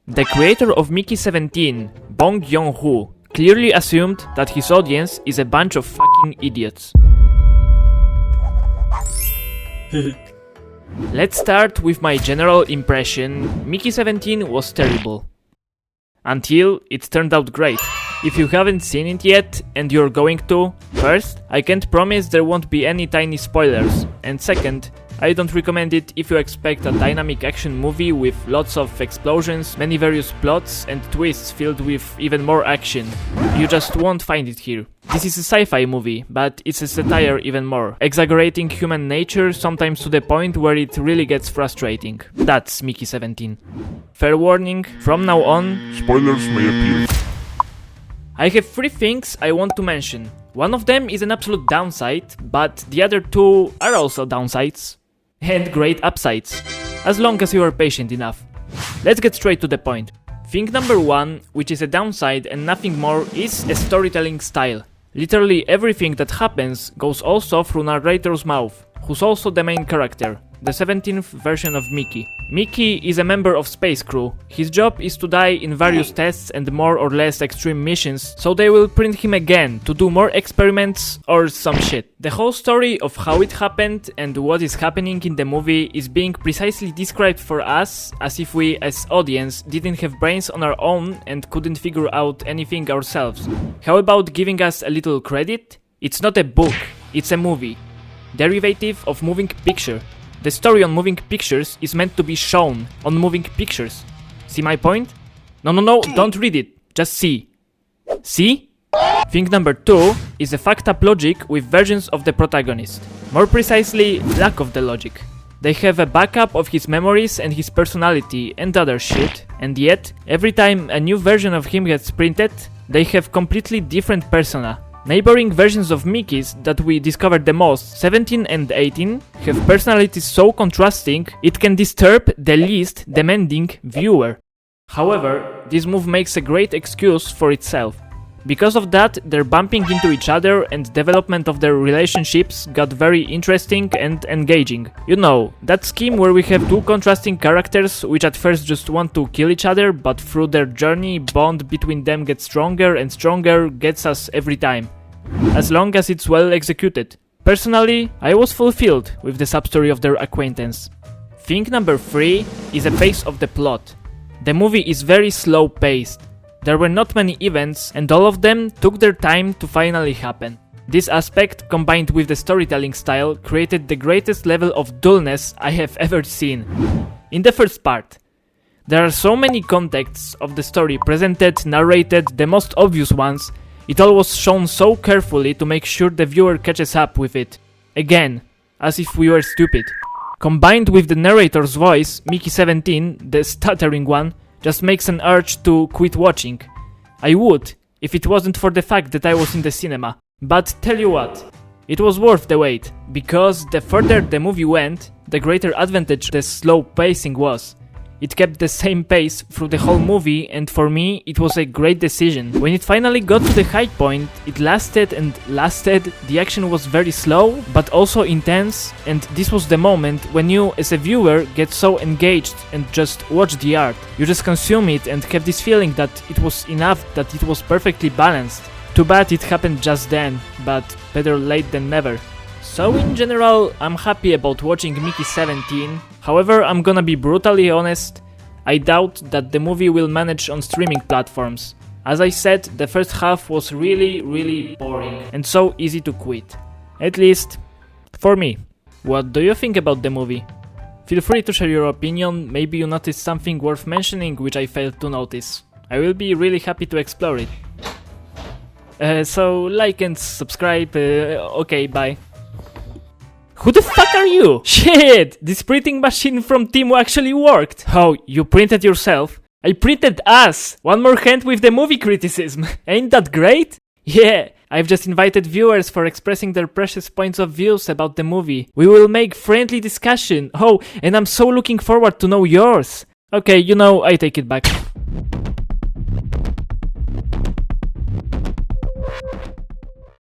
The creator of Mickey 17, Bong Joon-ho, clearly assumed that his audience is a bunch of fucking idiots. Let's start with my general impression. Mickey 17 was terrible. Until it turned out great. If you haven't seen it yet, and you're going to, first, I can't promise there won't be any tiny spoilers, and second, I don't recommend it if you expect a dynamic action movie with lots of explosions, many various plots, and twists filled with even more action. You just won't find it here. This is a sci-fi movie, but it's a satire even more, exaggerating human nature sometimes to the point where it really gets frustrating. That's Mickey 17. Fair warning, from now on, spoilers may appear. I have 3 things I want to mention. One of them is an absolute downside, but the other 2 are also downsides. And great upsides, as long as you are patient enough. Let's get straight to the point. Thing number 1, which is a downside and nothing more, is a storytelling style. Literally everything that happens goes also through narrator's mouth, who's also the main character, the 17th version of Mickey. Mickey is a member of space crew. His job is to die in various tests and more or less extreme missions, so they will print him again to do more experiments or some shit. The whole story of how it happened and what is happening in the movie is being precisely described for us as if we as audience didn't have brains on our own and couldn't figure out anything ourselves. How about giving us a little credit? It's not a book, it's a movie. Derivative of moving picture. The story on moving pictures is meant to be shown on moving pictures. See my point? No, don't read it. Just see. See? Thing number 2 is a fucked up logic with versions of the protagonist. More precisely, lack of the logic. They have a backup of his memories and his personality and other shit, and yet, every time a new version of him gets printed, they have completely different persona. Neighboring versions of Mickeys that we discovered the most, 17 and 18, have personalities so contrasting it can disturb the least demanding viewer. However, this move makes a great excuse for itself. Because of that, they're bumping into each other and development of their relationships got very interesting and engaging. You know, that scheme where we have 2 contrasting characters which at first just want to kill each other, but through their journey, bond between them gets stronger and stronger, gets us every time. As long as it's well executed. Personally, I was fulfilled with the substory of their acquaintance. Thing number 3 is the pace of the plot. The movie is very slow paced. There were not many events and all of them took their time to finally happen. This aspect, combined with the storytelling style, created the greatest level of dullness I have ever seen. In the first part, there are so many contexts of the story presented, narrated, the most obvious ones. It all was shown so carefully to make sure the viewer catches up with it. Again, as if we were stupid. Combined with the narrator's voice, Mickey 17, the stuttering one, just makes an urge to quit watching. I would, if it wasn't for the fact that I was in the cinema. But tell you what, it was worth the wait, because the further the movie went, the greater advantage the slow pacing was. It kept the same pace through the whole movie, and for me, it was a great decision. When it finally got to the high point, it lasted and lasted. The action was very slow, but also intense, and this was the moment when you, as a viewer, get so engaged and just watch the art. You just consume it and have this feeling that it was enough, that it was perfectly balanced. Too bad it happened just then, but better late than never. So in general, I'm happy about watching Mickey 17. However, I'm gonna be brutally honest, I doubt that the movie will manage on streaming platforms. As I said, the first half was really boring and so easy to quit. At least, for me. What do you think about the movie? Feel free to share your opinion, maybe you noticed something worth mentioning which I failed to notice. I will be really happy to explore it. So like and subscribe, okay, bye. Who the fuck are you? Shit! This printing machine from Timo actually worked! Oh, you printed yourself? I printed us! One more hand with the movie criticism! Ain't that great? Yeah, I've just invited viewers for expressing their precious points of views about the movie. We will make friendly discussion. Oh, and I'm so looking forward to know yours! Okay, you know, I take it back.